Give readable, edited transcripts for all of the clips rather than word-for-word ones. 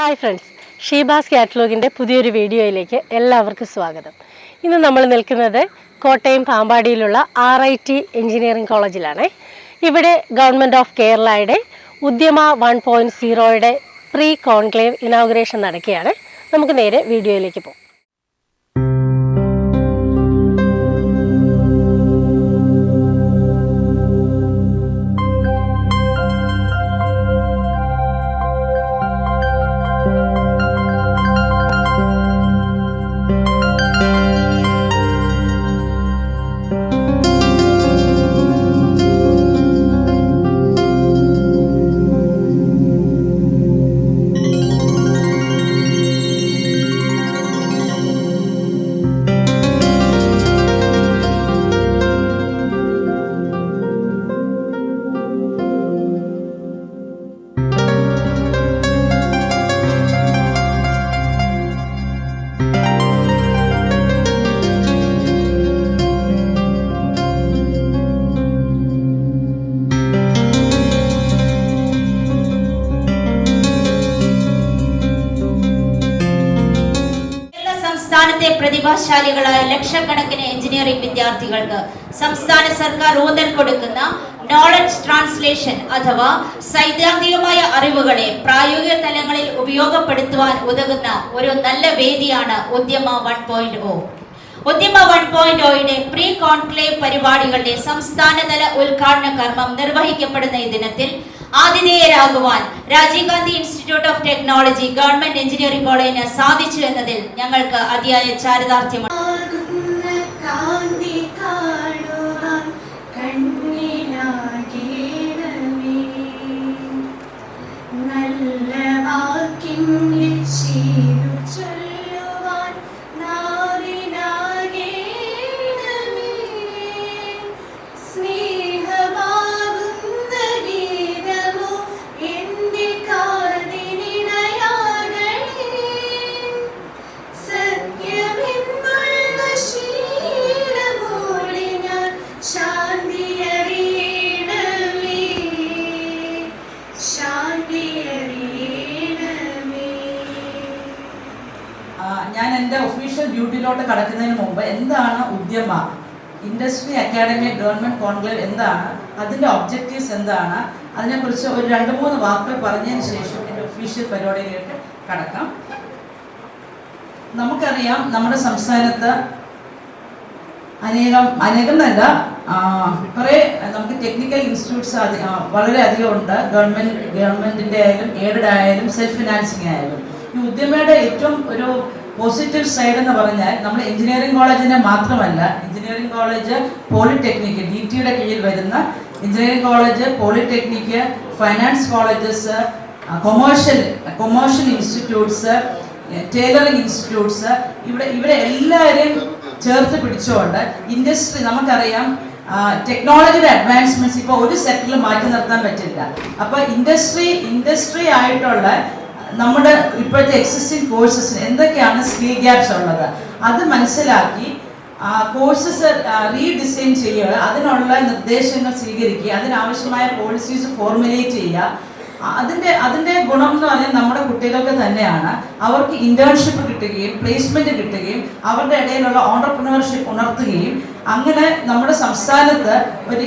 Hi friends, Sheeba's കാറ്റലോഗിൻ്റെ പുതിയൊരു വീഡിയോയിലേക്ക് എല്ലാവർക്കും സ്വാഗതം. ഇന്ന് നമ്മൾ നിൽക്കുന്നത് കോട്ടയം പാമ്പാടിയിലുള്ള RIT എഞ്ചിനീയറിംഗ് കോളേജിലാണ്. ഇവിടെ ഗവൺമെൻറ് ഓഫ് കേരളയുടെ ഉദ്യമ 1.0യുടെ പ്രീ കോൺക്ലേവ് ഇനോഗ്രേഷൻ നടക്കുകയാണ്. നമുക്ക് നേരെ വീഡിയോയിലേക്ക് പോകാം. സംസ്ഥാനത്തെ പ്രതിഭാശാലികളായ ലക്ഷക്കണക്കിന് എഞ്ചിനീയറിംഗ് വിദ്യാർത്ഥികൾക്ക് സംസ്ഥാന സർക്കാർ ഊന്നൽ കൊടുക്കുന്ന നോളജ് ട്രാൻസ്ലേഷൻ അഥവാ സൈദ്ധാന്തികമായ അറിവുകളെ പ്രായോഗിക തലങ്ങളിൽ ഉപയോഗപ്പെടുത്തുവാൻ ഉതകുന്ന ഒരു നല്ല വേദിയാണ് ഉദ്യമ 1.0. ഉദ്യമ 1.0യുടെ പ്രീ കോൺക്ലേവ് പരിപാടികളുടെ സംസ്ഥാനതല ഉദ്ഘാടന കർമ്മം നിർവഹിക്കപ്പെടുന്ന ഈ ദിനത്തിൽ ആതിഥേയരാകുവാൻ Rajiv Gandhi Institute of Technology Government Engineering കോളേജിന് സാധിച്ചു എന്നതിൽ ഞങ്ങൾക്ക് അതിയായ ചാരിതാർത്ഥ്യമാണ്. ഞാൻ എൻ്റെ ഒഫീഷ്യൽ ഡ്യൂട്ടിയിലോട്ട് കടക്കുന്നതിന് മുമ്പ് എന്താണ് ഉദ്യമ ഇൻഡസ്ട്രി അക്കാഡമി ഗവൺമെൻറ് കോൺക്ലേവ് എന്താണ്, അതിൻ്റെ ഒബ്ജക്റ്റീവ്സ് എന്താണ്, അതിനെക്കുറിച്ച് ഒരു 2-3 വാക്കുകൾ പറഞ്ഞതിന് ശേഷം എൻ്റെ ഒഫീഷ്യൽ പരിപാടിയിലേക്ക് കടക്കാം. നമുക്കറിയാം, നമ്മുടെ സംസ്ഥാനത്ത് അനേകം കുറേ നമുക്ക് ടെക്നിക്കൽ ഇൻസ്റ്റിറ്റ്യൂട്ട്സ് വളരെയധികം ഉണ്ട്. ഗവൺമെൻറ്റിൻ്റെ ആയാലും എയ്ഡഡ് ആയാലും സെൽഫ് ഫിനാൻസിങ് ആയാലും. ഈ ഉദ്യമയുടെ ഏറ്റവും ഒരു പോസിറ്റീവ് സൈഡ് എന്ന് പറഞ്ഞാൽ നമ്മൾ എഞ്ചിനീയറിംഗ് കോളേജിനെ മാത്രമല്ല, എഞ്ചിനീയറിംഗ് കോളേജ്, പോളിടെക്നിക്, DTയുടെ കീഴിൽ വരുന്ന engineering college, polytechnic, finance colleges, commercial institutes, tailoring institutes, ഇവിടെ എല്ലാവരെയും ചേർത്ത് പിടിച്ചുകൊണ്ട് ഇൻഡസ്ട്രി, നമുക്കറിയാം ടെക്നോളജിയുടെ അഡ്വാൻസ്മെന്റ്സ് ഇപ്പോൾ ഒരു സെക്ടറിൽ മാറ്റി നിർത്താൻ പറ്റില്ല. അപ്പോൾ ഇൻഡസ്ട്രി ആയിട്ടുള്ള നമ്മുടെ ഇപ്പോഴത്തെ എക്സിസ്റ്റിംഗ് കോഴ്സസിന് എന്തൊക്കെയാണ് സ്കിൽ ഗ്യാപ്സ് ഉള്ളത്, അത് മനസ്സിലാക്കി കോഴ്സസ് റീഡിസൈൻ ചെയ്യുക, അതിനുള്ള നിർദ്ദേശങ്ങൾ സ്വീകരിക്കുക, അതിനാവശ്യമായ പോളിസീസ് ഫോർമുലേറ്റ് ചെയ്യുക. അതിൻ്റെ ഗുണം എന്ന് പറഞ്ഞാൽ നമ്മുടെ കുട്ടികൾക്ക് തന്നെയാണ്. അവർക്ക് ഇന്റേൺഷിപ്പ് കിട്ടുകയും പ്ലേസ്മെന്റ് കിട്ടുകയും അവരുടെ ഇടയിലുള്ള ഓണ്ടർപ്രണർഷിപ്പ് ഉണർത്തുകയും അങ്ങനെ നമ്മുടെ സംസ്ഥാനത്ത് ഒരു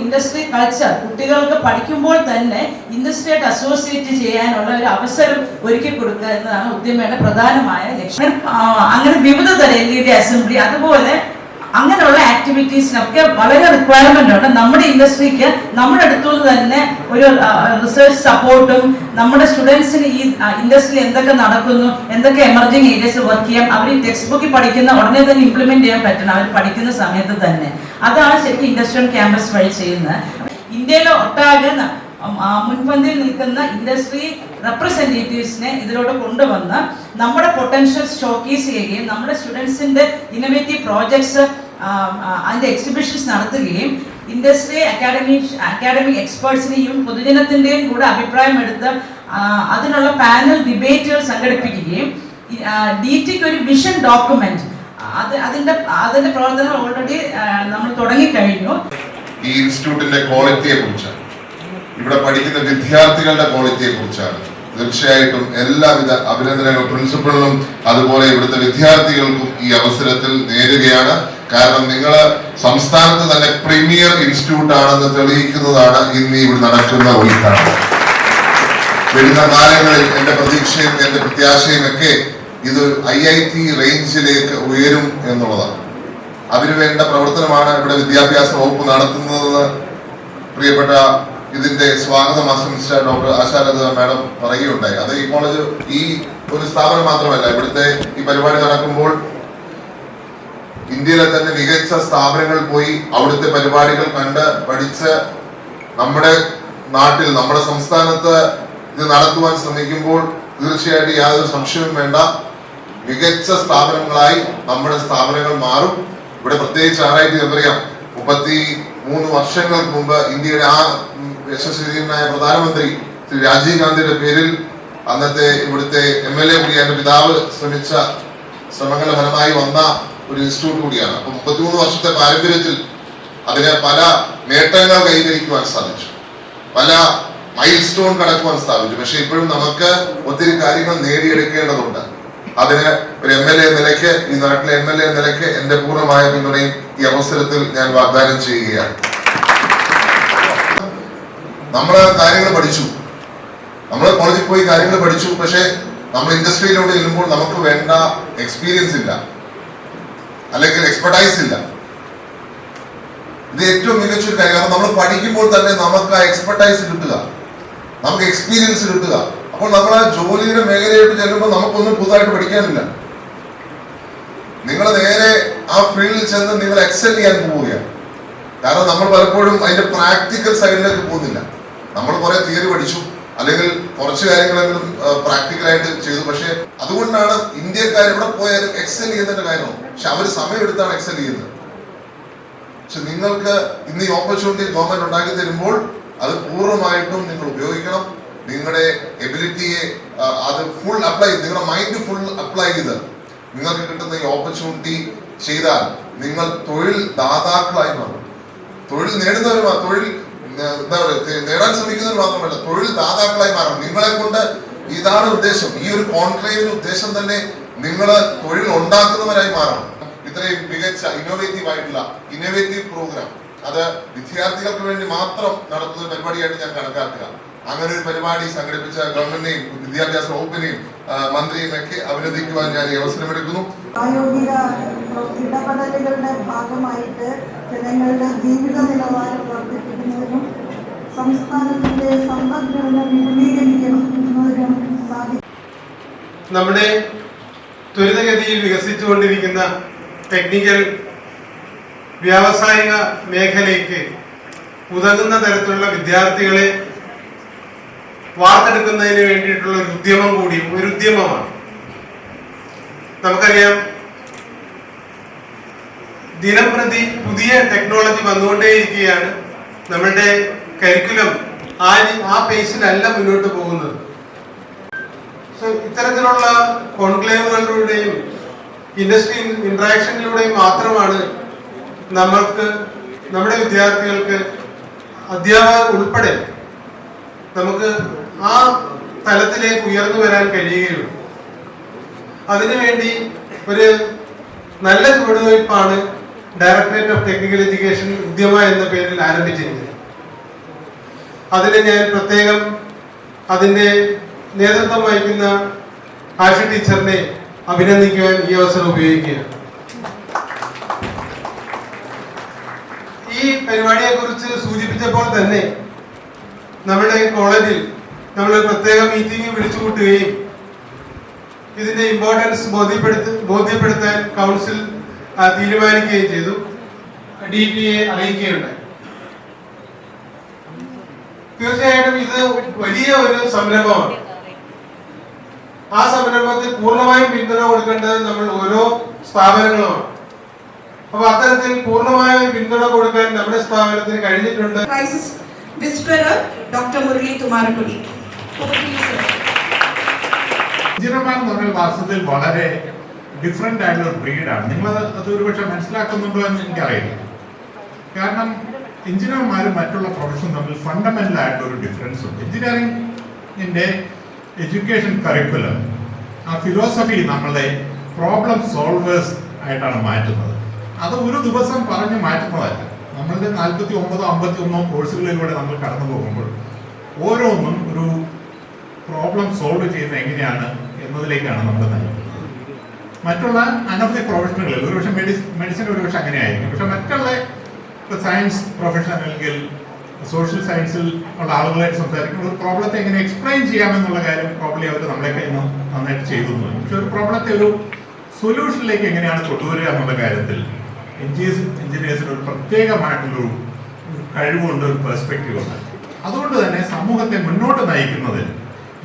ഇൻഡസ്ട്രി കൾച്ചർ കുട്ടികൾക്ക് പഠിക്കുമ്പോൾ തന്നെ ഇൻഡസ്ട്രിയായിട്ട് അസോസിയേറ്റ് ചെയ്യാനുള്ള ഒരു അവസരം ഒരുക്കി കൊടുക്കുക എന്നതാണ് ഉദ്യമയുടെ പ്രധാനമായ ലക്ഷ്യം. അങ്ങനെ വിവിധ തരം LED അസംബ്ലി, അതുപോലെ അങ്ങനെയുള്ള ആക്ടിവിറ്റീസിനൊക്കെ വളരെ റിക്വയർമെന്റ് ഉണ്ട്. നമ്മുടെ ഇൻഡസ്ട്രിക്ക് നമ്മുടെ അടുത്തുനിന്ന് തന്നെ ഒരു റിസർച്ച് സപ്പോർട്ടും, നമ്മുടെ സ്റ്റുഡൻസിന് ഈ ഇൻഡസ്ട്രിയിൽ എന്തൊക്കെ നടക്കുന്നു, എന്തൊക്കെ എമർജിംഗ് ഏരിയസ് വർക്ക് ചെയ്യാം, അവർ ടെക്സ്റ്റ് ബുക്കിൽ പഠിക്കുന്ന ഉടനെ തന്നെ ഇംപ്ലിമെന്റ് ചെയ്യാൻ പറ്റണം അവർ പഠിക്കുന്ന സമയത്ത് തന്നെ. അതാണ് ശരിക്കും ഇൻഡസ്ട്രിയൽ ക്യാമ്പസ് വഴി ചെയ്യുന്നത്. ഇന്ത്യയിലെ ഒട്ടാകെ മുൻപന്തിയിൽ നിൽക്കുന്ന ഇൻഡസ്ട്രി റെപ്രസെന്റേറ്റീവ്സിനെ ഇതിലോട്ട് കൊണ്ടുവന്ന് നമ്മുടെ പൊട്ടൻഷ്യൽ ഷോക്കേസ് ചെയ്യുകയും നമ്മുടെ സ്റ്റുഡൻസിന്റെ ഇന്നോവേറ്റീവ് പ്രോജക്ട്സ് അതിന്റെ എക്സിബിഷൻസ് നടത്തുകയും ഇൻഡസ്ട്രി അക്കാഡമിക് എക്സ്പേർട്സിനെയും പൊതുജനത്തിന്റെയും കൂടെ അഭിപ്രായം എടുത്ത് അതിനുള്ള പാനൽ ഡിബേറ്റുകൾ സംഘടിപ്പിക്കുകയും DTക്ക് ഒരു വിഷൻ ഡോക്യുമെന്റ് അതിന്റെ പ്രവർത്തനങ്ങൾ ഓൾറെഡി നമ്മൾ തുടങ്ങിക്കഴിഞ്ഞു. ഈ ഇൻസ്റ്റിറ്റ്യൂട്ടിന്റെ ക്വാളിറ്റിയെ കുറിച്ചാണ്, ഇവിടെ പഠിക്കുന്ന വിദ്യാർത്ഥികളുടെ ക്വാളിറ്റിയെ കുറിച്ചാണ് ഇത് തീർച്ചയായിട്ടും എല്ലാവിധ അഭിനന്ദനങ്ങൾ പ്രിൻസിപ്പളിനും അതുപോലെ ഇവിടുത്തെ വിദ്യാർത്ഥികൾക്കും ഈ അവസരത്തിൽ നേരുകയാണ്. കാരണം നിങ്ങൾ സംസ്ഥാനത്ത് തന്നെ പ്രീമിയർ ഇൻസ്റ്റിറ്റ്യൂട്ട് ആണെന്ന് തെളിയിക്കുന്നതാണ് ഇന്ന് ഇവിടെ നടക്കുന്ന ഉദ്ഘാടനം. വരുന്ന കാലങ്ങളിൽ എന്റെ പ്രതീക്ഷയും എന്റെ പ്രത്യാശയും ഒക്കെ ഇത് IIT റേഞ്ചിലേക്ക് ഉയരും എന്നുള്ളതാണ്. അതിനുവേണ്ട പ്രവർത്തനമാണ് ഇവിടെ വിദ്യാഭ്യാസ വകുപ്പ് നടത്തുന്നതെന്ന് പ്രിയപ്പെട്ട ഇതിന്റെ സ്വാഗതം ആശംസിച്ച ഡോക്ടർ ആശാലത മാഡം പറയുകയുണ്ടായി. അത് ഈ കോളേജ് ഈ ഒരു സ്ഥാപനം മാത്രമല്ല, ഇവിടുത്തെ ഈ പരിപാടി നടക്കുമ്പോൾ ഇന്ത്യയിലെ തന്നെ മികച്ച സ്ഥാപനങ്ങളിൽ പോയി അവിടുത്തെ പരിപാടികൾ കണ്ട് പഠിച്ച് നമ്മുടെ നാട്ടിൽ നമ്മുടെ സംസ്ഥാനത്ത് ഇത് നടത്തുവാൻ ശ്രമിക്കുമ്പോൾ തീർച്ചയായിട്ടും യാതൊരു സംശയവും വേണ്ട, മികച്ച സ്ഥാപനങ്ങളായി നമ്മുടെ സ്ഥാപനങ്ങൾ മാറും. ഇവിടെ പ്രത്യേകിച്ച് RIT അറിയാം, 33 വർഷങ്ങൾക്ക് മുമ്പ് ഇന്ത്യയുടെ ആ യശസ്വിനായ പ്രധാനമന്ത്രി ശ്രീ രാജീവ് ഗാന്ധിയുടെ പേരിൽ അന്നത്തെ ഇവിടുത്തെ MLA കൂടി എന്റെ പിതാവ് ശ്രമിച്ച ശ്രമങ്ങളുടെ ഫലമായി വന്ന ഒരു ഇൻസ്റ്റിറ്റ്യൂട്ട് കൂടിയാണ്. അപ്പൊ 33 വർഷത്തെ പാരമ്പര്യത്തിൽ അതിന് പല നേട്ടങ്ങൾ കൈവരിക്കുവാൻ സാധിച്ചു, പല മൈൽ സ്റ്റോൺ കടക്കുവാൻ സാധിച്ചു. പക്ഷെ ഇപ്പോഴും നമുക്ക് ഒത്തിരി കാര്യങ്ങൾ നേടിയെടുക്കേണ്ടതുണ്ട്. അതിന് ഒരു MLA നിലയ്ക്ക്, ഈ നാട്ടിലെ MLA നിലയ്ക്ക് എന്റെ പൂർണ്ണമായ പിന്തുണയും ഈ അവസരത്തിൽ ഞാൻ വാഗ്ദാനം ചെയ്യുകയാണ്. നമ്മള് കാര്യങ്ങൾ പഠിച്ചു, നമ്മൾ കോളേജിൽ പോയി കാര്യങ്ങൾ പഠിച്ചു, പക്ഷെ നമ്മൾ ഇൻഡസ്ട്രിയിലൂടെ ചെല്ലുമ്പോൾ നമുക്ക് വേണ്ട എക്സ്പീരിയൻസ് ഇല്ല, അല്ലെങ്കിൽ എക്സ്പെർട്ടൈസ് ഇല്ല. ഇത് ഏറ്റവും മികച്ചൊരു കാര്യം. കാരണം നമ്മൾ പഠിക്കുമ്പോൾ തന്നെ നമുക്ക് ആ എക്സ്പെർട്ടൈസ് കിട്ടുക, നമുക്ക് എക്സ്പീരിയൻസ് കിട്ടുക. അപ്പോൾ നമ്മൾ ആ ജോലിയുടെ മേഖലയായിട്ട് ചെല്ലുമ്പോൾ നമുക്കൊന്നും പുതുതായിട്ട് പഠിക്കാനില്ല. നിങ്ങൾ നേരെ ആ ഫീൽഡിൽ ചെന്ന് നിങ്ങൾ എക്സൽ ചെയ്യാൻ പോവുകയാണ്. കാരണം നമ്മൾ പലപ്പോഴും അതിന്റെ പ്രാക്ടിക്കൽ സൈഡിലേക്ക് പോകുന്നില്ല. നമ്മൾ കുറെ തിയറി പഠിച്ചു, അല്ലെങ്കിൽ കുറച്ച് കാര്യങ്ങളെങ്കിലും പ്രാക്ടിക്കലായിട്ട് ചെയ്തു. പക്ഷെ അതുകൊണ്ടാണ് ഇന്ത്യക്കാർ എവിടെ പോയാലും എക്സൽ ചെയ്യുന്നതിന്റെ കാരണം. പക്ഷെ അവർ സമയമെടുത്താണ് എക്സൽ ചെയ്യുന്നത്. പക്ഷെ നിങ്ങൾക്ക് ഇന്ന് ഈ ഓപ്പർച്യൂണിറ്റി ഗവൺമെന്റ് ഉണ്ടാക്കി തരുമ്പോൾ അത് പൂർണ്ണമായിട്ടും നിങ്ങൾ ഉപയോഗിക്കണം. നിങ്ങളുടെ എബിലിറ്റിയെ അത് ഫുൾ അപ്ലൈ, നിങ്ങളുടെ മൈൻഡ് ഫുൾ അപ്ലൈ ചെയ്ത് നിങ്ങൾക്ക് കിട്ടുന്ന ഈ ഓപ്പർച്യൂണിറ്റി ചെയ്താൽ നിങ്ങൾ തൊഴിൽ ദാതാക്കളായി മാറും. തൊഴിൽ നേടുന്നവർ, തൊഴിൽ എന്താ പറയുക, നേടാൻ ശ്രമിക്കുന്നവർ മാത്രമല്ല, തൊഴിൽ ദാതാക്കളായി മാറും. നിങ്ങളെ കൊണ്ട് ഇതാണ് ഉദ്ദേശം. ഈ ഒരു കോൺക്ലേവിന്റെ ഉദ്ദേശം തന്നെ നിങ്ങൾ തൊഴിൽ ഉണ്ടാക്കുന്നവരായി മാറണം. ഇത്രയും മികച്ച ഇന്നോവേറ്റീവ് പ്രോഗ്രാം അത് വിദ്യാർത്ഥികൾക്ക് വേണ്ടി മാത്രം നടത്തുന്ന പരിപാടിയായിട്ട് ഞാൻ കണക്കാക്കുക. അങ്ങനെ ഒരു പരിപാടി സംഘടിപ്പിച്ച ഗവൺമെന്റിനെയും വിദ്യാഭ്യാസ വകുപ്പിനെയും മന്ത്രിയും ഒക്കെ അഭിനന്ദിക്കുവാൻ ഞാൻ ഈ അവസരമെടുക്കുന്നു. പ്രായോഗിക ഇടപെടലുകളുടെ ഭാഗമായിട്ട് ജനങ്ങളുടെ ജീവിത നിലവാരം വർദ്ധിപ്പിക്കുന്നതിനും സംസ്ഥാനത്തിന്റെ സമ്പദ്ഘടന വിപുലീകരിക്കണം എന്നതിനും സാധിക്കും. നമ്മുടെ ത്വരിതഗതിയിൽ വികസിച്ചുകൊണ്ടിരിക്കുന്ന ടെക്നിക്കൽ വ്യാവസായിക മേഖലയ്ക്ക് ഉതകുന്ന തരത്തിലുള്ള വിദ്യാർത്ഥികളെ വാർത്തെടുക്കുന്നതിന് വേണ്ടിയിട്ടുള്ള ഒരു ഉദ്യമമാണ്. നമുക്കറിയാം, ദിനംപ്രതി പുതിയ ടെക്നോളജി വന്നുകൊണ്ടേയിരിക്കുകയാണ്. നമ്മളുടെ കരിക്കുലം ആ പേസിലല്ല മുന്നോട്ട് പോകുന്നത്. ഇത്തരത്തിലുള്ള കോൺക്ലേവുകളിലൂടെയും ഇൻഡസ്ട്രി ഇന്ററാക്ഷനിലൂടെയും മാത്രമാണ് നമ്മുടെ വിദ്യാർത്ഥികൾക്ക്, അധ്യാപകർ ഉൾപ്പെടെ നമുക്ക് ആ തലത്തിലേക്ക് ഉയർന്നു വരാൻ കഴിയുകയുള്ളൂ. അതിനുവേണ്ടി ഒരു നല്ല ചുവടുവയ്പ്പാണ് ഡയറക്ടറേറ്റ് ഓഫ് ടെക്നിക്കൽ എഡ്യൂക്കേഷൻ ഉദ്യമ എന്ന പേരിൽ ആരംഭിച്ചിരിക്കുന്നത്. അതിന് ഞാൻ പ്രത്യേകം അതിന്റെ നേതൃത്വം വഹിക്കുന്ന ആശ ടീച്ചറിനെ അഭിനന്ദിക്കുവാൻ ഈ അവസരം ഉപയോഗിക്കുകയാണ്. ഈ പരിപാടിയെ കുറിച്ച് സൂചിപ്പിച്ചപ്പോൾ തന്നെ നമ്മുടെ കോളേജിൽ നമ്മൾ പ്രത്യേക മീറ്റിംഗ് വിളിച്ചുകൂട്ടുകയും ഇതിന്റെ ഇമ്പോർട്ടൻസ് ബോധ്യപ്പെടുത്താൻ കൗൺസിൽ തീരുമാനിക്കുകയും ചെയ്തു. DPA അറിയിക്കുകയുണ്ടായി. തീർച്ചയായിട്ടും ഇത് വലിയ ഒരു സംരംഭമാണ്. ആ സംരംഭത്തിൽ പൂർണ്ണമായും പിന്തുണ കൊടുക്കേണ്ടത് നമ്മൾ ഓരോ സ്ഥാപനങ്ങളുമാണ്. അപ്പൊ അത്തരത്തിൽ പൂർണ്ണമായ പിന്തുണ കൊടുക്കാൻ നമ്മുടെ സ്ഥാപനത്തിന് കഴിഞ്ഞിട്ടുണ്ട്. ഡോക്ടർ മുരളി തുമാരക്കുടി. എഞ്ചിനീയർമാർ എന്ന് പറഞ്ഞാൽ വാസ്തവത്തിൽ വളരെ ഡിഫറെന്റ് ആയിട്ടുള്ള ബ്രീഡാണ്. നിങ്ങൾ അത് ഒരുപക്ഷെ മനസ്സിലാക്കുന്നുണ്ടോ എന്ന് എനിക്കറിയില്ല. കാരണം എഞ്ചിനീയർമാരും മറ്റുള്ള പ്രൊഫഷൻ തമ്മിൽ ഫണ്ടമെന്റൽ ആയിട്ടുള്ള ഒരു ഡിഫറൻസ് ഉണ്ട്. എഞ്ചിനീയറിംഗിന്റെ എഡ്യൂക്കേഷൻ കരിക്കുലം, ആ ഫിലോസഫി നമ്മളെ പ്രോബ്ലം സോൾവേഴ്സ് ആയിട്ടാണ് മാറ്റുന്നത്. അത് ഒരു ദിവസം പറഞ്ഞ് മാറ്റുന്നതല്ല. നമ്മളുടെ 49 51 കോഴ്സുകളിലൂടെ നമ്മൾ കടന്നു പോകുമ്പോൾ ഓരോന്നും ഒരു പ്രോബ്ലം സോൾവ് ചെയ്യുന്നത് എങ്ങനെയാണ് എന്നതിലേക്കാണ് നമ്മൾ നയിക്കുന്നത്. മറ്റുള്ള അനവധി പ്രൊഫഷനുകളിൽ ഒരുപക്ഷെ മെഡിസിൻ ഒരുപക്ഷെ അങ്ങനെയായിരിക്കും. പക്ഷെ മറ്റുള്ള സയൻസ് പ്രൊഫഷൻ അല്ലെങ്കിൽ സോഷ്യൽ സയൻസിൽ ഉള്ള ആളുകളായിട്ട് സംസാരിക്കുമ്പോൾ ഒരു പ്രോബ്ലത്തെ എങ്ങനെ എക്സ്പ്ലെയിൻ ചെയ്യാമെന്നുള്ള കാര്യം പ്രോബ്ലി അവർ നമ്മളെയൊക്കെ നന്നായിട്ട് ചെയ്തു. പക്ഷെ ഒരു പ്രോബ്ലത്തെ ഒരു സൊല്യൂഷനിലേക്ക് എങ്ങനെയാണ് കൊണ്ടുവരിക എന്നുള്ള കാര്യത്തിൽ എഞ്ചിനീയേഴ്സിന് ഒരു പ്രത്യേകമായിട്ടുള്ളൊരു കഴിവുണ്ട്, ഒരു പെർസ്പെക്റ്റീവ് ഉണ്ട്. അതുകൊണ്ട് തന്നെ സമൂഹത്തെ മുന്നോട്ട് നയിക്കുന്നതിൽ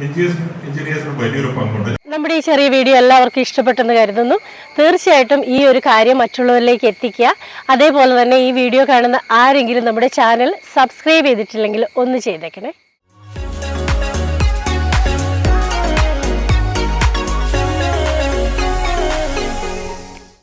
എഞ്ചിനീയേഴ്സിന് വലിയൊരു പങ്കുണ്ട്. നമ്മുടെ ഈ ചെറിയ വീഡിയോ എല്ലാവർക്കും ഇഷ്ടപ്പെട്ടെന്ന് കരുതുന്നു. തീർച്ചയായിട്ടും ഈ ഒരു കാര്യം മറ്റുള്ളവരിലേക്ക് എത്തിക്കുക. അതേപോലെ തന്നെ ഈ വീഡിയോ കാണുന്ന ആരെങ്കിലും നമ്മുടെ ചാനൽ സബ്സ്ക്രൈബ് ചെയ്തിട്ടില്ലെങ്കിൽ ഒന്ന് ചെയ്തേക്കണേ.